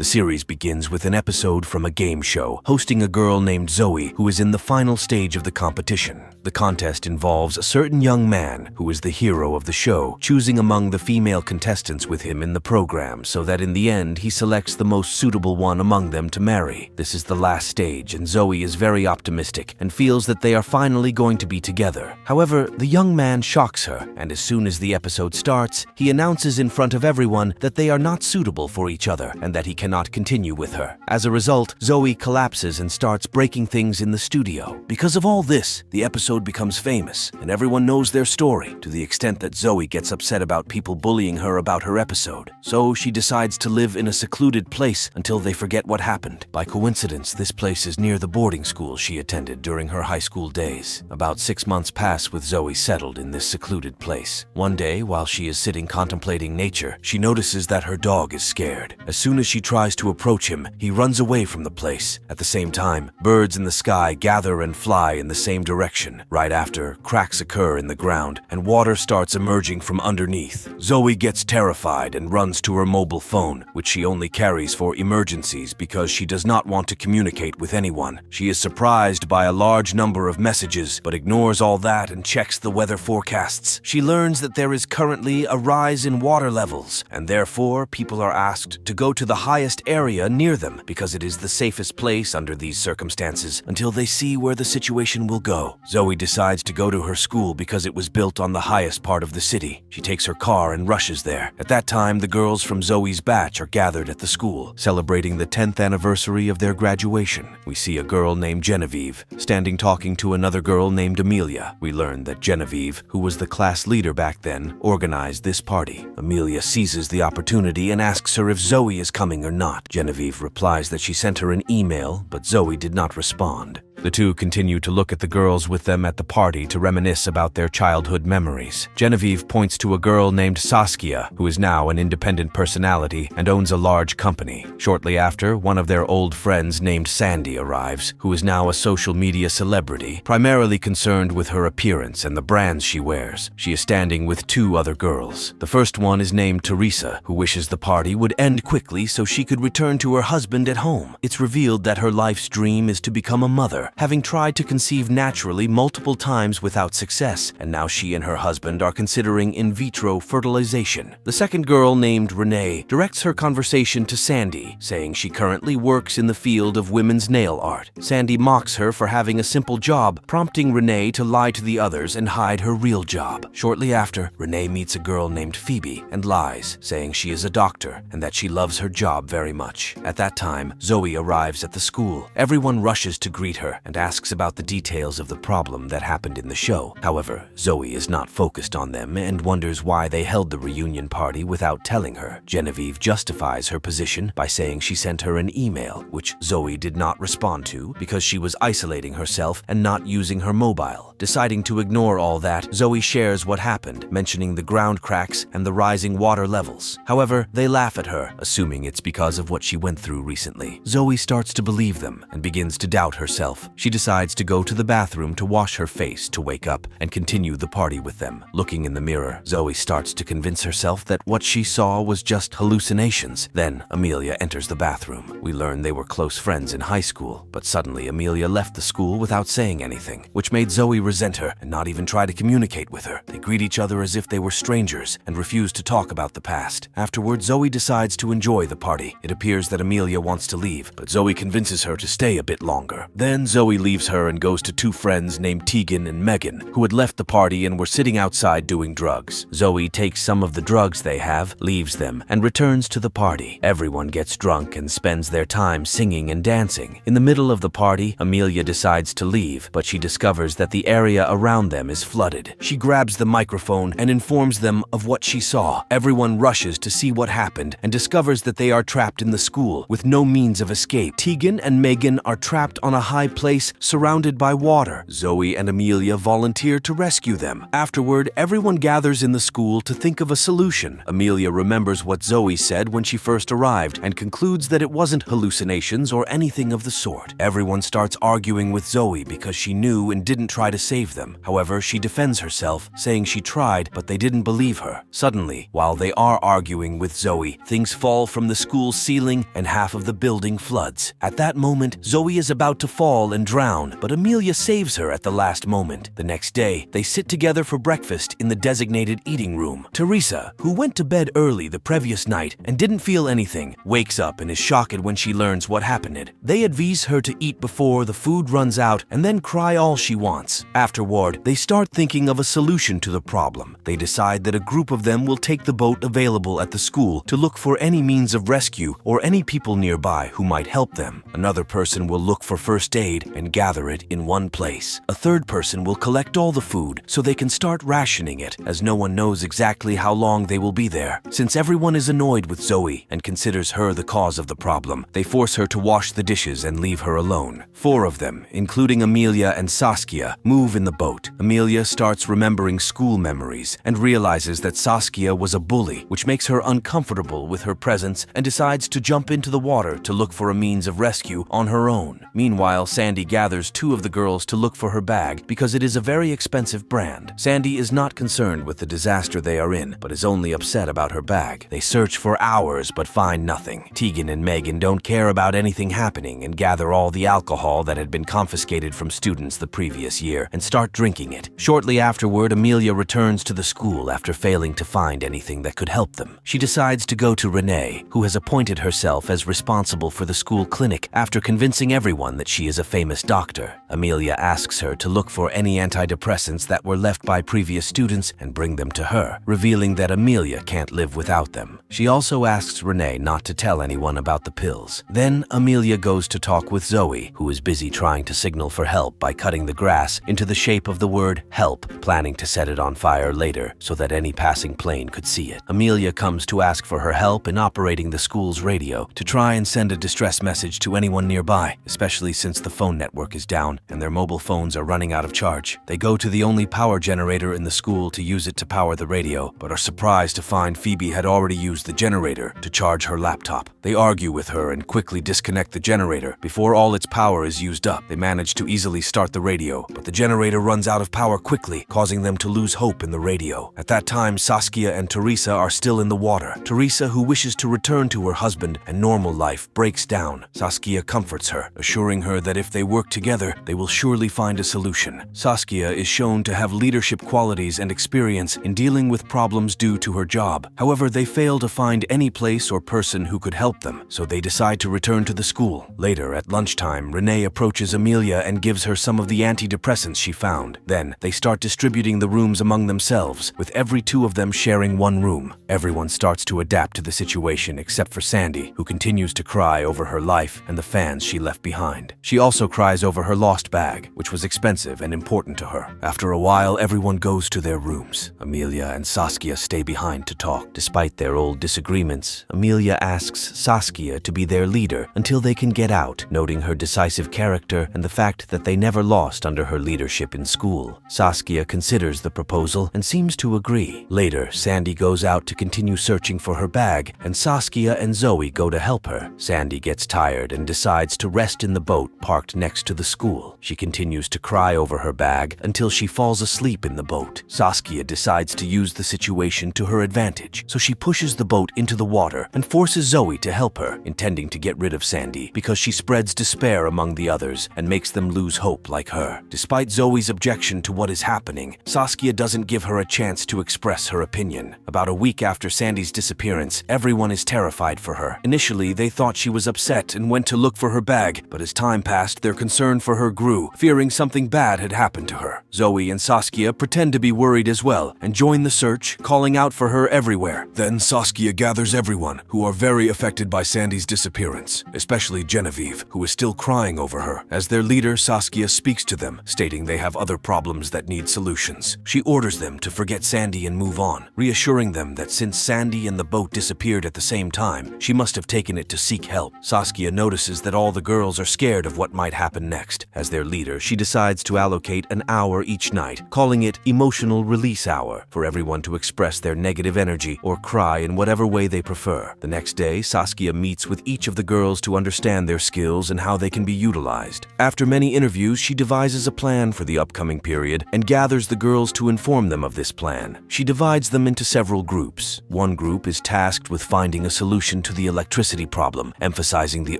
The series begins with an episode from a game show hosting a girl named Zoe who is in the final stage of the competition. The contest involves a certain young man, who is the hero of the show, choosing among the female contestants with him in the program so that in the end he selects the most suitable one among them to marry. This is the last stage, and Zoe is very optimistic and feels that they are finally going to be together. However, the young man shocks her, and as soon as the episode starts, he announces in front of everyone that they are not suitable for each other and that he cannot continue with her. As a result, Zoe collapses and starts breaking things in the studio. Because of all this, the episode becomes famous, and everyone knows their story, to the extent that Zoe gets upset about people bullying her about her episode. So she decides to live in a secluded place until they forget what happened. By coincidence, this place is near the boarding school she attended during her high school days. About 6 months pass with Zoe settled in this secluded place. One day, while she is sitting contemplating nature, she notices that her dog is scared. As soon as she tries to approach him, he runs away from the place. At the same time, birds in the sky gather and fly in the same direction. Right after, cracks occur in the ground, and water starts emerging from underneath. Zoe gets terrified and runs to her mobile phone, which she only carries for emergencies because she does not want to communicate with anyone. She is surprised by a large number of messages, but ignores all that and checks the weather forecasts. She learns that there is currently a rise in water levels, and therefore people are asked to go to the highest area near them because it is the safest place under these circumstances until they see where the situation will go. Zoe decides to go to her school because it was built on the highest part of the city. She takes her car and rushes there. At that time, the girls from Zoe's batch are gathered at the school, celebrating the 10th anniversary of their graduation. We see a girl named Genevieve standing talking to another girl named Amelia. We learn that Genevieve, who was the class leader back then, organized this party. Amelia seizes the opportunity and asks her if Zoe is coming or not. Genevieve replies that she sent her an email, but Zoe did not respond. The two continue to look at the girls with them at the party to reminisce about their childhood memories. Genevieve points to a girl named Saskia, who is now an independent personality and owns a large company. Shortly after, one of their old friends named Sandy arrives, who is now a social media celebrity, primarily concerned with her appearance and the brands she wears. She is standing with two other girls. The first one is named Teresa, who wishes the party would end quickly so she could return to her husband at home. It's revealed that her life's dream is to become a mother, having tried to conceive naturally multiple times without success, and now she and her husband are considering in vitro fertilization. The second girl, named Renee, directs her conversation to Sandy, saying she currently works in the field of women's nail art. Sandy mocks her for having a simple job, prompting Renee to lie to the others and hide her real job. Shortly after, Renee meets a girl named Phoebe and lies, saying she is a doctor and that she loves her job very much. At that time, Zoe arrives at the school. Everyone rushes to greet her and asks about the details of the problem that happened in the show. However, Zoe is not focused on them and wonders why they held the reunion party without telling her. Genevieve justifies her position by saying she sent her an email, which Zoe did not respond to because she was isolating herself and not using her mobile. Deciding to ignore all that, Zoe shares what happened, mentioning the ground cracks and the rising water levels. However, they laugh at her, assuming it's because of what she went through recently. Zoe starts to believe them and begins to doubt herself. She decides to go to the bathroom to wash her face to wake up and continue the party with them. Looking in the mirror, Zoe starts to convince herself that what she saw was just hallucinations. Then, Amelia enters the bathroom. We learn they were close friends in high school, but suddenly Amelia left the school without saying anything, which made Zoe resent her and not even try to communicate with her. They greet each other as if they were strangers and refuse to talk about the past. Afterward, Zoe decides to enjoy the party. It appears that Amelia wants to leave, but Zoe convinces her to stay a bit longer. Then Zoe leaves her and goes to two friends named Tegan and Megan, who had left the party and were sitting outside doing drugs. Zoe takes some of the drugs they have, leaves them, and returns to the party. Everyone gets drunk and spends their time singing and dancing. In the middle of the party, Amelia decides to leave, but she discovers that the area around them is flooded. She grabs the microphone and informs them of what she saw. Everyone rushes to see what happened and discovers that they are trapped in the school with no means of escape. Tegan and Megan are trapped on a high place surrounded by water. Zoe and Amelia volunteer to rescue them. Afterward, everyone gathers in the school to think of a solution. Amelia remembers what Zoe said when she first arrived and concludes that it wasn't hallucinations or anything of the sort. Everyone starts arguing with Zoe because she knew and didn't try to save them. However, she defends herself, saying she tried, but they didn't believe her. Suddenly, while they are arguing with Zoe, things fall from the school ceiling and half of the building floods. At that moment, Zoe is about to fall and drown, but Amelia saves her at the last moment. The next day, they sit together for breakfast in the designated eating room. Teresa, who went to bed early the previous night and didn't feel anything, wakes up and is shocked when she learns what happened. They advise her to eat before the food runs out and then cry all she wants. Afterward, they start thinking of a solution to the problem. They decide that a group of them will take the boat available at the school to look for any means of rescue or any people nearby who might help them. Another person will look for first aid and gather it in one place. A third person will collect all the food so they can start rationing it, as no one knows exactly how long they will be there. Since everyone is annoyed with Zoe and considers her the cause of the problem, they force her to wash the dishes and leave her alone. 4 of them, including Amelia and Saskia, move in the boat. Amelia starts remembering school memories and realizes that Saskia was a bully, which makes her uncomfortable with her presence and decides to jump into the water to look for a means of rescue on her own. Meanwhile, Sandy gathers 2 of the girls to look for her bag because it is a very expensive brand. Sandy is not concerned with the disaster they are in, but is only upset about her bag. They search for hours but find nothing. Tegan and Megan don't care about anything happening and gather all the alcohol that had been confiscated from students the previous year and start drinking it. Shortly afterward, Amelia returns to the school after failing to find anything that could help them. She decides to go to Renee, who has appointed herself as responsible for the school clinic after convincing everyone that she is a famous doctor. Amelia asks her to look for any antidepressants that were left by previous students and bring them to her, revealing that Amelia can't live without them. She also asks Renee not to tell anyone about the pills. Then Amelia goes to talk with Zoe, who is busy trying to signal for help by cutting the grass into the shape of the word help, planning to set it on fire later so that any passing plane could see it. Amelia comes to ask for her help in operating the school's radio to try and send a distress message to anyone nearby, especially since the phone network is down and their mobile phones are running out of charge. They go to the only power generator in the school to use it to power the radio, but are surprised to find Phoebe had already used the generator to charge her laptop. They argue with her and quickly disconnect the generator before all its power is used up. They manage to easily start the radio, but the generator runs out of power quickly, causing them to lose hope in the radio. At that time, Saskia and Teresa are still in the water. Teresa, who wishes to return to her husband and normal life, breaks down. Saskia comforts her, assuring her that if they work together, they will surely find a solution. Saskia is shown to have leadership qualities and experience in dealing with problems due to her job. However, they fail to find any place or person who could help them, so they decide to return to the school. Later, at lunchtime, Renee approaches Amelia and gives her some of the antidepressants she found. Then, they start distributing the rooms among themselves, with every 2 of them sharing one room. Everyone starts to adapt to the situation except for Sandy, who continues to cry over her life and the fans she left behind. She also cries over her lost bag, which was expensive and important to her. After a while, everyone goes to their rooms. Amelia and Saskia stay behind to talk. Despite their old disagreements, Amelia asks Saskia to be their leader until they can get out, noting her decisive character and the fact that they never lost under her leadership in school. Saskia considers the proposal and seems to agree. Later, Sandy goes out to continue searching for her bag, and Saskia and Zoe go to help her. Sandy gets tired and decides to rest in the boat parked next to the school. She continues to cry over her bag until she falls asleep in the boat. Saskia decides to use the situation to her advantage, so she pushes the boat into the water and forces Zoe to help her, intending to get rid of Sandy because she spreads despair among the others and makes them lose hope like her. Despite Zoe's objection to what is happening, Saskia doesn't give her a chance to express her opinion. About a week after Sandy's disappearance, everyone is terrified for her. Initially, they thought she was upset and went to look for her bag, but as time passed, their concern for her grew, fearing something bad had happened to her. Zoe and Saskia pretend to be worried as well and join the search, calling out for her everywhere. Then Saskia gathers everyone who are very affected by Sandy's disappearance, especially Genevieve, who is still crying over her. As their leader, Saskia speaks to them, stating they have other problems that need solutions. She orders them to forget Sandy and move on, reassuring them that since Sandy and the boat disappeared at the same time, she must have taken it to seek help. Saskia notices that all the girls are scared of what might might happen next. As their leader, she decides to allocate an hour each night, calling it Emotional Release Hour, for everyone to express their negative energy or cry in whatever way they prefer. The next day, Saskia meets with each of the girls to understand their skills and how they can be utilized. After many interviews, she devises a plan for the upcoming period and gathers the girls to inform them of this plan. She divides them into several groups. One group is tasked with finding a solution to the electricity problem, emphasizing the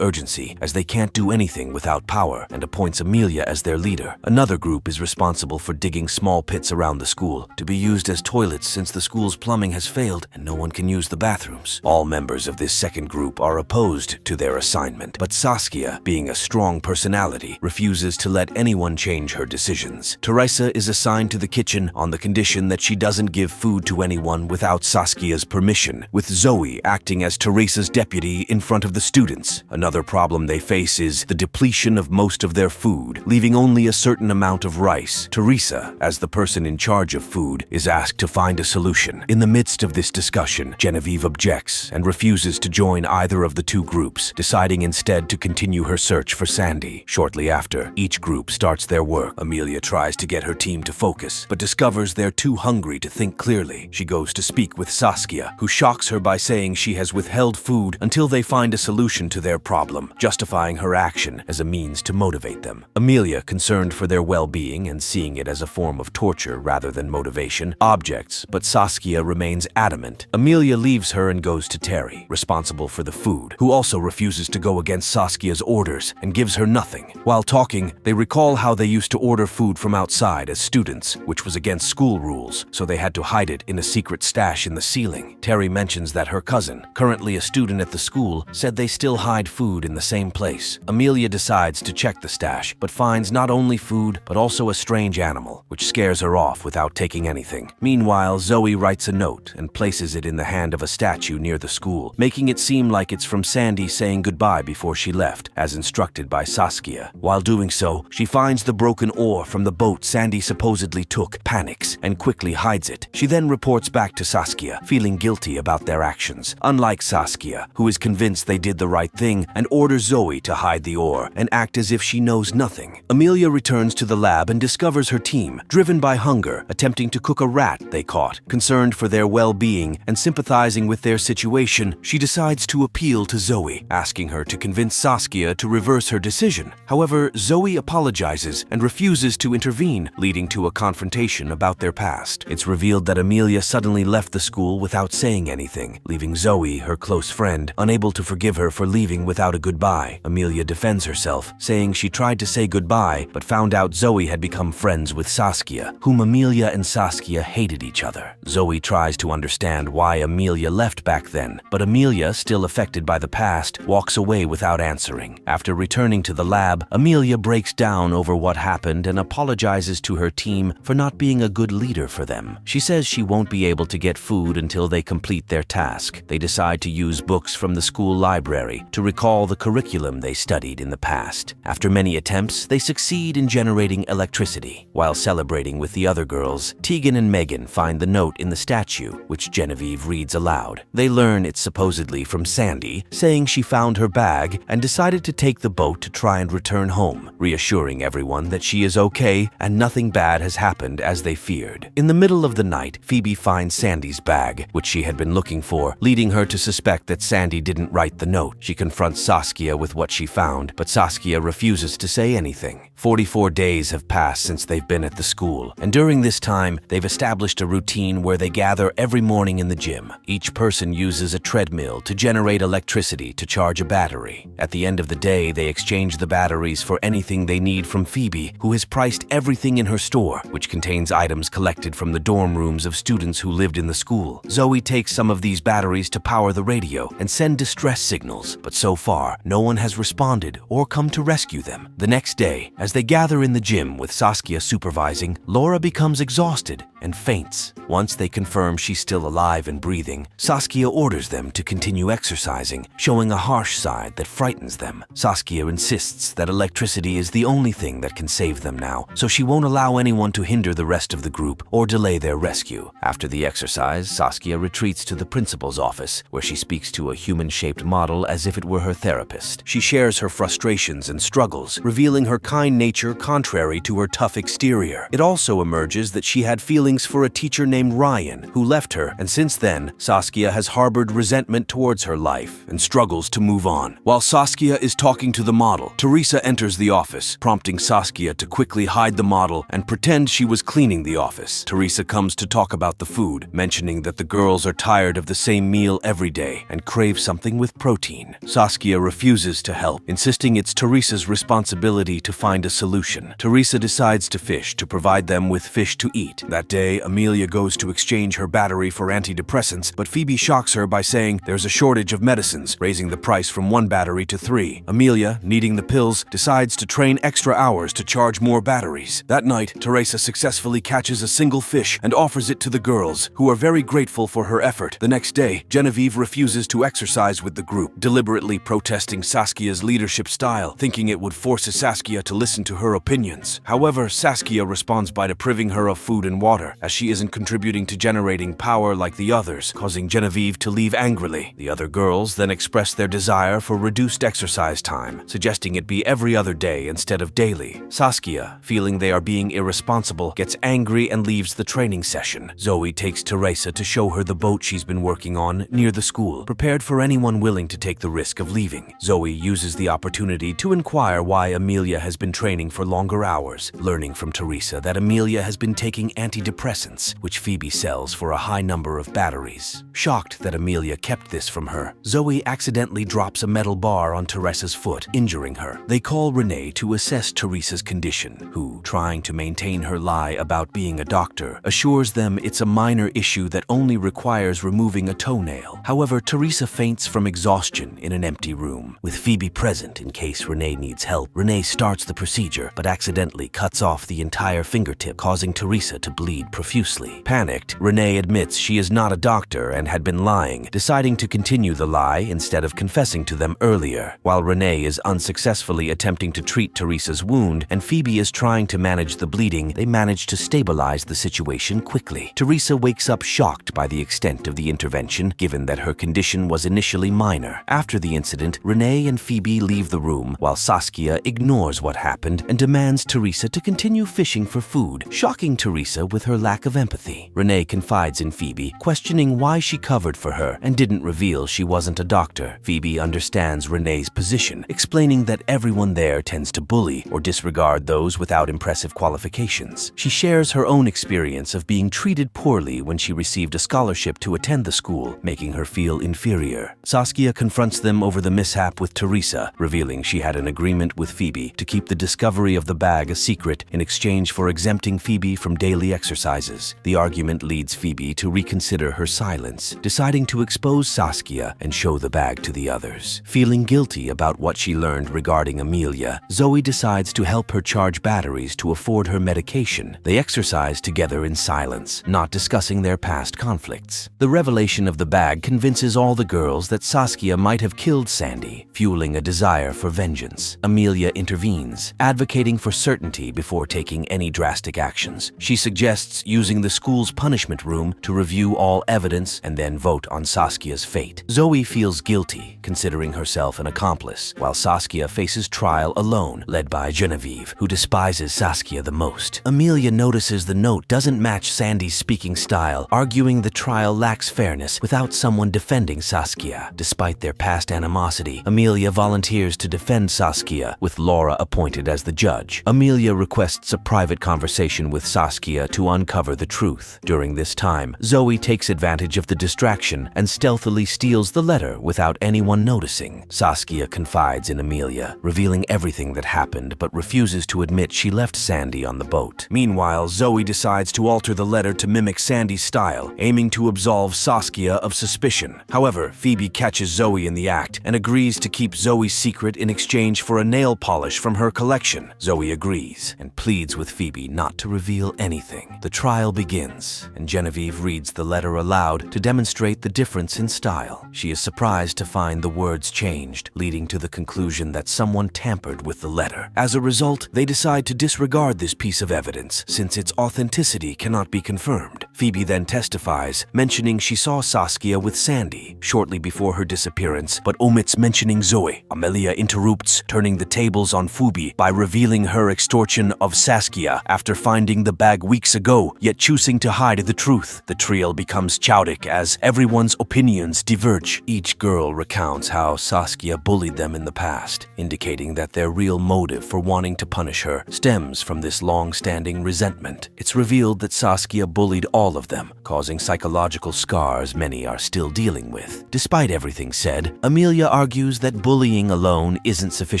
urgency, as they can't do anything without power, and appoints Amelia as their leader. Another group is responsible for digging small pits around the school to be used as toilets since the school's plumbing has failed and no one can use the bathrooms. All members of this second group are opposed to their assignment, but Saskia, being a strong personality, refuses to let anyone change her decisions. Teresa is assigned to the kitchen on the condition that she doesn't give food to anyone without Saskia's permission, with Zoe acting as Teresa's deputy in front of the students. Another problem they face is the depletion of most of their food, leaving only a certain amount of rice. Teresa, as the person in charge of food, is asked to find a solution. In the midst of this discussion, Genevieve objects and refuses to join either of the two groups, deciding instead to continue her search for Sandy. Shortly after, each group starts their work. Amelia tries to get her team to focus, but discovers they're too hungry to think clearly. She goes to speak with Saskia, who shocks her by saying she has withheld food until they find a solution to their problem, justifying her action as a means to motivate them. Amelia, concerned for their well-being and seeing it as a form of torture rather than motivation, objects, but Saskia remains adamant. Amelia leaves her and goes to Terry, responsible for the food, who also refuses to go against Saskia's orders and gives her nothing. While talking, they recall how they used to order food from outside as students, which was against school rules, so they had to hide it in a secret stash in the ceiling. Terry mentions that her cousin, currently a student at the school, said they still hide food in the same place. Amelia decides to check the stash, but finds not only food, but also a strange animal, which scares her off without taking anything. Meanwhile, Zoe writes a note and places it in the hand of a statue near the school, making it seem like it's from Sandy saying goodbye before she left, as instructed by Saskia. While doing so, she finds the broken oar from the boat Sandy supposedly took, panics, and quickly hides it. She then reports back to Saskia, feeling guilty about their actions. Unlike Saskia, who is convinced they did the right thing and orders Zoe to hide the oar and act as if she knows nothing. Amelia returns to the lab and discovers her team, driven by hunger, attempting to cook a rat they caught. Concerned for their well-being and sympathizing with their situation, she decides to appeal to Zoe, asking her to convince Saskia to reverse her decision. However, Zoe apologizes and refuses to intervene, leading to a confrontation about their past. It's revealed that Amelia suddenly left the school without saying anything, leaving Zoe, her close friend, unable to forgive her for leaving without a goodbye. Amelia defends herself, saying she tried to say goodbye, but found out Zoe had become friends with Saskia, whom Amelia and Saskia hated each other. Zoe tries to understand why Amelia left back then, but Amelia, still affected by the past, walks away without answering. After returning to the lab, Amelia breaks down over what happened and apologizes to her team for not being a good leader for them. She says she won't be able to get food until they complete their task. They decide to use books from the school library to recall the curriculum they studied in the past. After many attempts, they succeed in generating electricity. While celebrating with the other girls, Tegan and Megan find the note in the statue, which Genevieve reads aloud. They learn it's supposedly from Sandy, saying she found her bag and decided to take the boat to try and return home, reassuring everyone that she is okay and nothing bad has happened as they feared. In the middle of the night, Phoebe finds Sandy's bag, which she had been looking for, leading her to suspect that Sandy didn't write the note. She confronts Saskia with what she found, but Saskia refuses to say anything. 44 days have passed since they've been at the school, and during this time, they've established a routine where they gather every morning in the gym. Each person uses a treadmill to generate electricity to charge a battery. At the end of the day, they exchange the batteries for anything they need from Phoebe, who has priced everything in her store, which contains items collected from the dorm rooms of students who lived in the school. Zoe takes some of these batteries to power the radio and send distress signals, but so far, no one has responded or come to rescue them. The next day, as they gather in the gym with Saskia supervising, Laura becomes exhausted and faints. Once they confirm she's still alive and breathing, Saskia orders them to continue exercising, showing a harsh side that frightens them. Saskia insists that electricity is the only thing that can save them now, so she won't allow anyone to hinder the rest of the group or delay their rescue. After the exercise, Saskia retreats to the principal's office, where she speaks to a human-shaped model as if it were her therapist. She shares her frustrations and and struggles, revealing her kind nature contrary to her tough exterior. It also emerges that she had feelings for a teacher named Ryan, who left her, and since then, Saskia has harbored resentment towards her life and struggles to move on. While Saskia is talking to the model, Teresa enters the office, prompting Saskia to quickly hide the model and pretend she was cleaning the office. Teresa comes to talk about the food, mentioning that the girls are tired of the same meal every day and crave something with protein. Saskia refuses to help, insisting it's Teresa's responsibility to find a solution. Teresa decides to fish to provide them with fish to eat. That day, Amelia goes to exchange her battery for antidepressants, but Phoebe shocks her by saying there's a shortage of medicines, raising the price from 1 battery to 3. Amelia, needing the pills, decides to train extra hours to charge more batteries. That night, Teresa successfully catches a single fish and offers it to the girls, who are very grateful for her effort. The next day, Genevieve refuses to exercise with the group, deliberately protesting Saskia's leadership style, thinking it would force Saskia to listen to her opinions. However, Saskia responds by depriving her of food and water, as she isn't contributing to generating power like the others, causing Genevieve to leave angrily. The other girls then express their desire for reduced exercise time, suggesting it be every other day instead of daily. Saskia, feeling they are being irresponsible, gets angry and leaves the training session. Zoe takes Teresa to show her the boat she's been working on near the school, prepared for anyone willing to take the risk of leaving. Zoe uses the opportunity to inquire why Amelia has been training for longer hours, learning from Teresa that Amelia has been taking antidepressants, which Phoebe sells for a high number of batteries. Shocked that Amelia kept this from her, Zoe accidentally drops a metal bar on Teresa's foot, injuring her. They call Renee to assess Teresa's condition, who, trying to maintain her lie about being a doctor, assures them it's a minor issue that only requires removing a toenail. However, Teresa faints from exhaustion in an empty room. With Phoebe present in case Renee needs help, Renee starts the procedure but accidentally cuts off the entire fingertip, causing Teresa to bleed profusely. Panicked, Renee admits she is not a doctor and had been lying, deciding to continue the lie instead of confessing to them earlier. While Renee is unsuccessfully attempting to treat Teresa's wound and Phoebe is trying to manage the bleeding, they manage to stabilize the situation quickly. Teresa wakes up shocked by the extent of the intervention, given that her condition was initially minor. After the incident, Renee and Phoebe leave the room, while Saskia ignores what happened and demands Teresa to continue fishing for food, shocking Teresa with her lack of empathy. Renee confides in Phoebe, questioning why she covered for her and didn't reveal she wasn't a doctor. Phoebe understands Renee's position, explaining that everyone there tends to bully or disregard those without impressive qualifications. She shares her own experience of being treated poorly when she received a scholarship to attend the school, making her feel inferior. Saskia confronts them over the mishap with Teresa, revealing she had an agreement with Phoebe to keep the discovery of the bag a secret in exchange for exempting Phoebe from daily exercises. The argument leads Phoebe to reconsider her silence, deciding to expose Saskia and show the bag to the others. Feeling guilty about what she learned regarding Amelia, Zoe decides to help her charge batteries to afford her medication. They exercise together in silence, not discussing their past conflicts. The revelation of the bag convinces all the girls that Saskia might have killed Sandy, fueling a desire for vengeance. Amelia intervenes, advocating for certainty before taking any drastic actions. She suggests using the school's punishment room to review all evidence and then vote on Saskia's fate. Zoe feels guilty, considering herself an accomplice, while Saskia faces trial alone, led by Genevieve, who despises Saskia the most. Amelia notices the note doesn't match Sandy's speaking style, arguing the trial lacks fairness without someone defending Saskia. Despite their past animosity, Amelia volunteers to defend Saskia, with Laura appointed as the judge. Amelia requests a private conversation with Saskia to uncover the truth. During this time, Zoe takes advantage of the distraction and stealthily steals the letter without anyone noticing. Saskia confides in Amelia, revealing everything that happened but refuses to admit she left Sandy on the boat. Meanwhile, Zoe decides to alter the letter to mimic Sandy's style, aiming to absolve Saskia of suspicion. However, Phoebe catches Zoe in the act and agrees to keep Zoe's secret in exchange for a nail polish from her collection. Zoe agrees and pleads with Phoebe not to reveal anything. The trial begins, and Genevieve reads the letter aloud to demonstrate the difference in style. She is surprised to find the words changed, leading to the conclusion that someone tampered with the letter. As a result, they decide to disregard this piece of evidence, since its authenticity cannot be confirmed. Phoebe then testifies, mentioning she saw Saskia with Sandy shortly before her disappearance, but omits mentioning Zoe. Amelia interrupts, turning the tables on Fubi by revealing her extortion of Saskia after finding the bag weeks ago, yet choosing to hide the truth. The trio becomes chaotic as everyone's opinions diverge. Each girl recounts how Saskia bullied them in the past, indicating that their real motive for wanting to punish her stems from this long-standing resentment. It's revealed that Saskia bullied all of them, causing psychological scars many are still dealing with. Despite everything said, Amelia argues that bullying alone isn't sufficient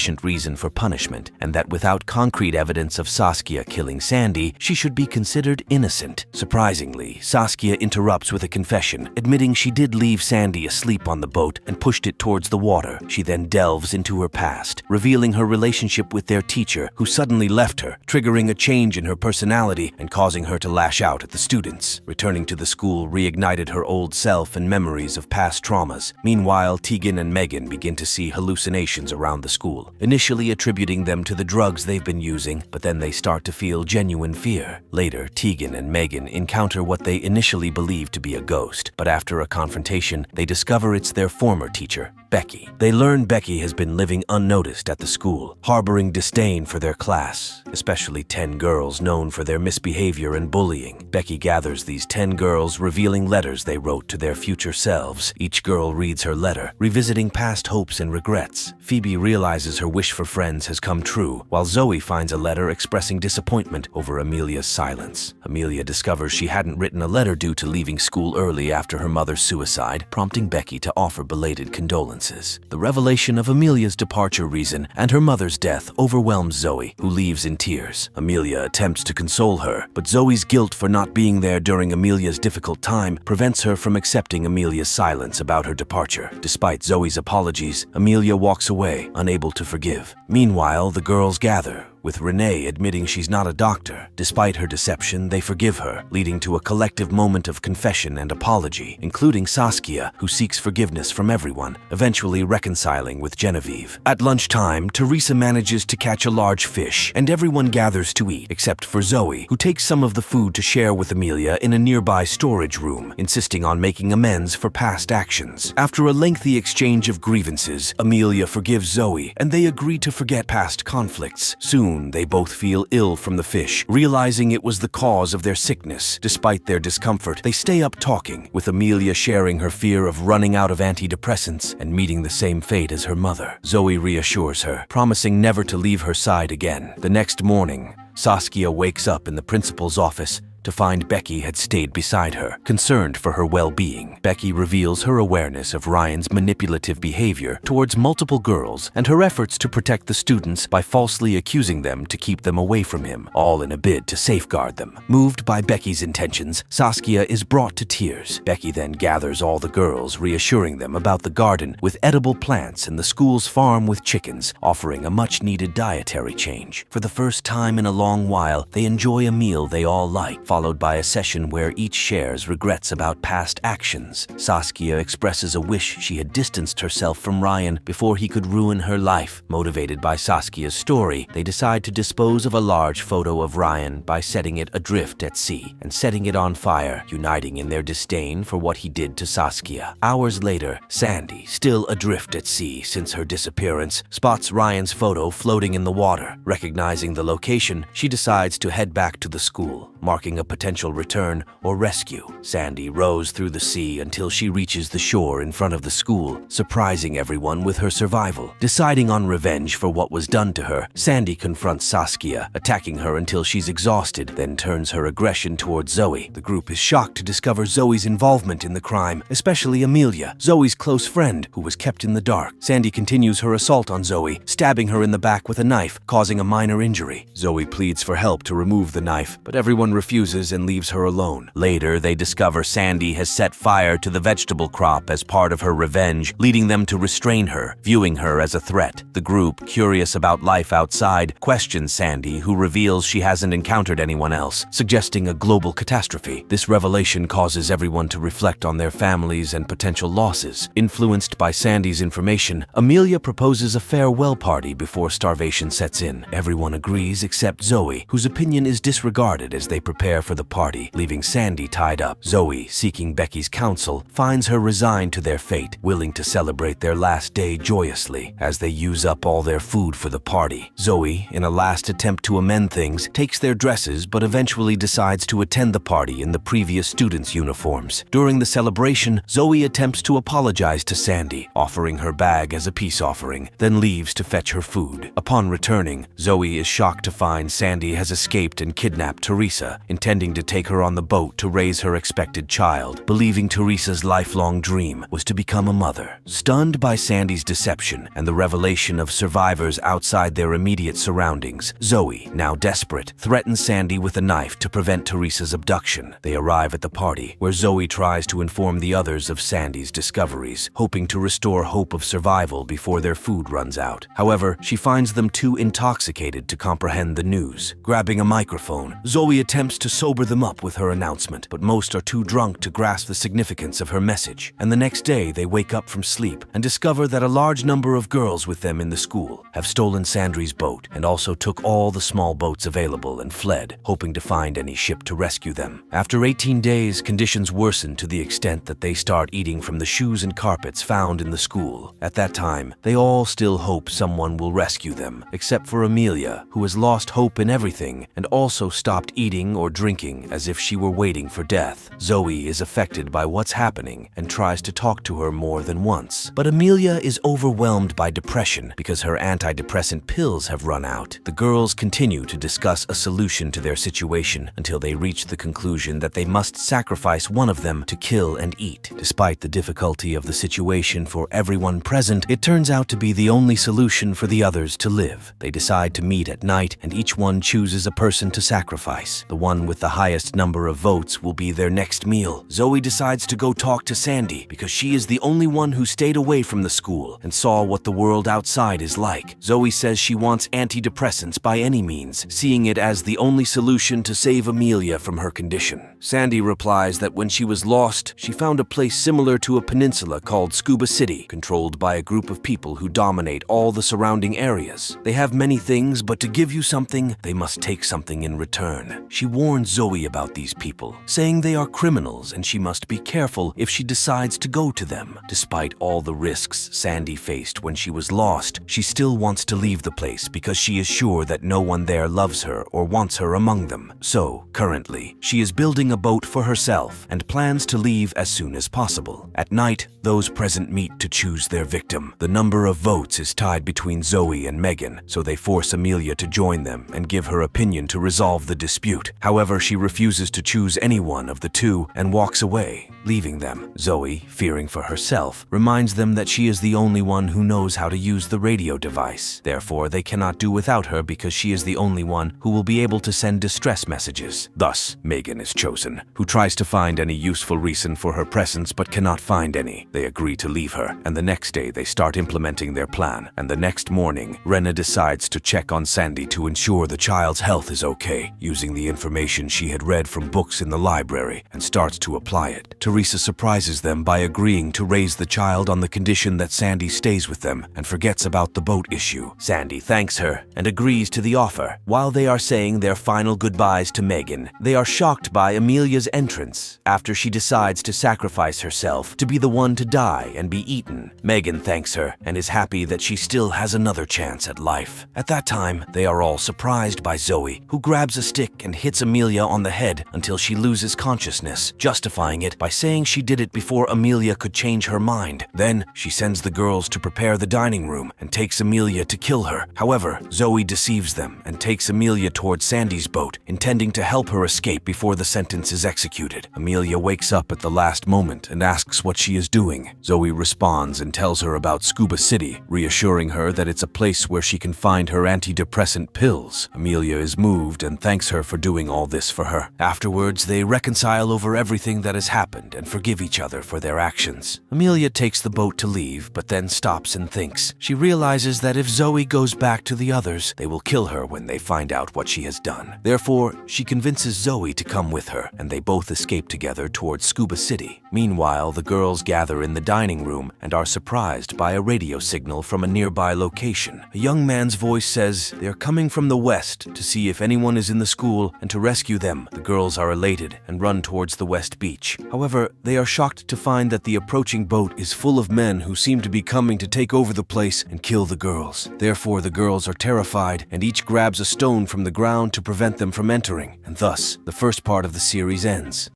reason for punishment, and that without concrete evidence of Saskia killing Sandy, she should be considered innocent. Surprisingly, Saskia interrupts with a confession, admitting she did leave Sandy asleep on the boat and pushed it towards the water. She then delves into her past, revealing her relationship with their teacher, who suddenly left her, triggering a change in her personality and causing her to lash out at the students. Returning to the school reignited her old self and memories of past traumas. Meanwhile, Tegan and Megan begin to see hallucinations around the school, initially attributing them to the drugs they've been using, but then they start to feel genuine fear. Later, Tegan and Megan encounter what they initially believed to be a ghost, but after a confrontation, they discover it's their former teacher, Becky. They learn Becky has been living unnoticed at the school, harboring disdain for their class, especially 10 girls known for their misbehavior and bullying. Becky gathers these 10 girls, revealing letters they wrote to their future selves. Each girl reads her letter, revisiting past hopes and regrets. Phoebe realizes her wish for friends has come true, while Zoe finds a letter expressing disappointment over Amelia's silence. Amelia discovers she hadn't written a letter due to leaving school early after her mother's suicide, prompting Becky to offer belated condolences. The revelation of Amelia's departure reason and her mother's death overwhelms Zoe, who leaves in tears. Amelia attempts to console her, but Zoe's guilt for not being there during Amelia's difficult time prevents her from accepting Amelia's silence about her departure. Despite Zoe's apologies, Amelia walks away, unable to forgive. Meanwhile, the girls gather, with Renee admitting she's not a doctor. Despite her deception, they forgive her, leading to a collective moment of confession and apology, including Saskia, who seeks forgiveness from everyone, eventually reconciling with Genevieve. At lunchtime, Teresa manages to catch a large fish, and everyone gathers to eat, except for Zoe, who takes some of the food to share with Amelia in a nearby storage room, insisting on making amends for past actions. After a lengthy exchange of grievances, Amelia forgives Zoe, and they agree to forget past conflicts. Soon, they both feel ill from the fish, realizing it was the cause of their sickness. Despite their discomfort, they stay up talking, with Amelia sharing her fear of running out of antidepressants and meeting the same fate as her mother. Zoe reassures her, promising never to leave her side again. The next morning, Saskia wakes up in the principal's office to find Becky had stayed beside her, concerned for her well-being. Becky reveals her awareness of Ryan's manipulative behavior towards multiple girls and her efforts to protect the students by falsely accusing them to keep them away from him, all in a bid to safeguard them. Moved by Becky's intentions, Saskia is brought to tears. Becky then gathers all the girls, reassuring them about the garden with edible plants and the school's farm with chickens, offering a much-needed dietary change. For the first time in a long while, they enjoy a meal they all like, followed by a session where each shares regrets about past actions. Saskia expresses a wish she had distanced herself from Ryan before he could ruin her life. Motivated by Saskia's story, they decide to dispose of a large photo of Ryan by setting it adrift at sea and setting it on fire, uniting in their disdain for what he did to Saskia. Hours later, Sandy, still adrift at sea since her disappearance, spots Ryan's photo floating in the water. Recognizing the location, she decides to head back to the school, marking a potential return or rescue. Sandy rows through the sea until she reaches the shore in front of the school, surprising everyone with her survival. Deciding on revenge for what was done to her, Sandy confronts Saskia, attacking her until she's exhausted, then turns her aggression towards Zoe. The group is shocked to discover Zoe's involvement in the crime, especially Amelia, Zoe's close friend, who was kept in the dark. Sandy continues her assault on Zoe, stabbing her in the back with a knife, causing a minor injury. Zoe pleads for help to remove the knife, but everyone refuses and leaves her alone. Later, they discover Sandy has set fire to the vegetable crop as part of her revenge, leading them to restrain her, viewing her as a threat. The group, curious about life outside, questions Sandy, who reveals she hasn't encountered anyone else, suggesting a global catastrophe. This revelation causes everyone to reflect on their families and potential losses. Influenced by Sandy's information, Amelia proposes a farewell party before starvation sets in. Everyone agrees except Zoe, whose opinion is disregarded as they prepare prepare for the party, leaving Sandy tied up. Zoe, seeking Becky's counsel, finds her resigned to their fate, willing to celebrate their last day joyously as they use up all their food for the party. Zoe, in a last attempt to amend things, takes their dresses but eventually decides to attend the party in the previous students' uniforms. During the celebration, Zoe attempts to apologize to Sandy, offering her bag as a peace offering, then leaves to fetch her food. Upon returning, Zoe is shocked to find Sandy has escaped and kidnapped Teresa, intending to take her on the boat to raise her expected child, believing Teresa's lifelong dream was to become a mother. Stunned by Sandy's deception and the revelation of survivors outside their immediate surroundings, Zoe, now desperate, threatens Sandy with a knife to prevent Teresa's abduction. They arrive at the party, where Zoe tries to inform the others of Sandy's discoveries, hoping to restore hope of survival before their food runs out. However, she finds them too intoxicated to comprehend the news. Grabbing a microphone, Zoe attempts to sober them up with her announcement, but most are too drunk to grasp the significance of her message. And the next day, they wake up from sleep and discover that a large number of girls with them in the school have stolen Sandy's boat and also took all the small boats available and fled, hoping to find any ship to rescue them. After 18 days, conditions worsen to the extent that they start eating from the shoes and carpets found in the school. At that time, they all still hope someone will rescue them, except for Amelia, who has lost hope in everything and also stopped eating or drinking as if she were waiting for death. Zoe is affected by what's happening and tries to talk to her more than once. But Amelia is overwhelmed by depression because her antidepressant pills have run out. The girls continue to discuss a solution to their situation until they reach the conclusion that they must sacrifice one of them to kill and eat. Despite the difficulty of the situation for everyone present, it turns out to be the only solution for the others to live. They decide to meet at night and each one chooses a person to sacrifice. The one with the highest number of votes will be their next meal. Zoe decides to go talk to Sandy because she is the only one who stayed away from the school and saw what the world outside is like. Zoe says she wants antidepressants by any means, seeing it as the only solution to save Amelia from her condition. Sandy replies that when she was lost, she found a place similar to a peninsula called Scuba City, controlled by a group of people who dominate all the surrounding areas. They have many things, but to give you something, they must take something in return. She warns Zoe about these people, saying they are criminals and she must be careful if she decides to go to them. Despite all the risks Sandy faced when she was lost, she still wants to leave the place because she is sure that no one there loves her or wants her among them. So, currently, she is building a boat for herself and plans to leave as soon as possible. At night, those present meet to choose their victim. The number of votes is tied between Zoe and Megan, so they force Amelia to join them and give her opinion to resolve the dispute. However, she refuses to choose any one of the two and walks away, leaving them. Zoe, fearing for herself, reminds them that she is the only one who knows how to use the radio device. Therefore, they cannot do without her because she is the only one who will be able to send distress messages. Thus, Megan is chosen, who tries to find any useful reason for her presence but cannot find any. They agree to leave her, and the next day they start implementing their plan. And the next morning, Rena decides to check on Sandy to ensure the child's health is okay, using the information she had read from books in the library, and starts to apply it. Teresa surprises them by agreeing to raise the child on the condition that Sandy stays with them and forgets about the boat issue. Sandy thanks her and agrees to the offer. While they are saying their final goodbyes to Megan, they are shocked by Amelia's entrance after she decides to sacrifice herself to be the one to die and be eaten. Megan thanks her and is happy that she still has another chance at life. At that time, they are all surprised by Zoe, who grabs a stick and hits Amelia on the head until she loses consciousness, justifying it by saying she did it before Amelia could change her mind. Then, she sends the girls to prepare the dining room and takes Amelia to kill her. However, Zoe deceives them and takes Amelia towards Sandy's boat, intending to help her escape before the sentence is executed. Amelia wakes up at the last moment and asks what she is doing. Zoe responds and tells her about Scuba City, reassuring her that it's a place where she can find her antidepressant pills. Amelia is moved and thanks her for doing all this for her. Afterwards, they reconcile over everything that has happened understand and forgive each other for their actions. Amelia takes the boat to leave, but then stops and thinks. She realizes that if Zoe goes back to the others, they will kill her when they find out what she has done. Therefore, she convinces Zoe to come with her, and they both escape together towards Scuba City. Meanwhile, the girls gather in the dining room and are surprised by a radio signal from a nearby location. A young man's voice says they are coming from the west to see if anyone is in the school and to rescue them. The girls are elated and run towards the west beach. However, they are shocked to find that the approaching boat is full of men who seem to be coming to take over the place and kill the girls. Therefore, the girls are terrified and each grabs a stone from the ground to prevent them from entering. And thus, the first part of the series ends.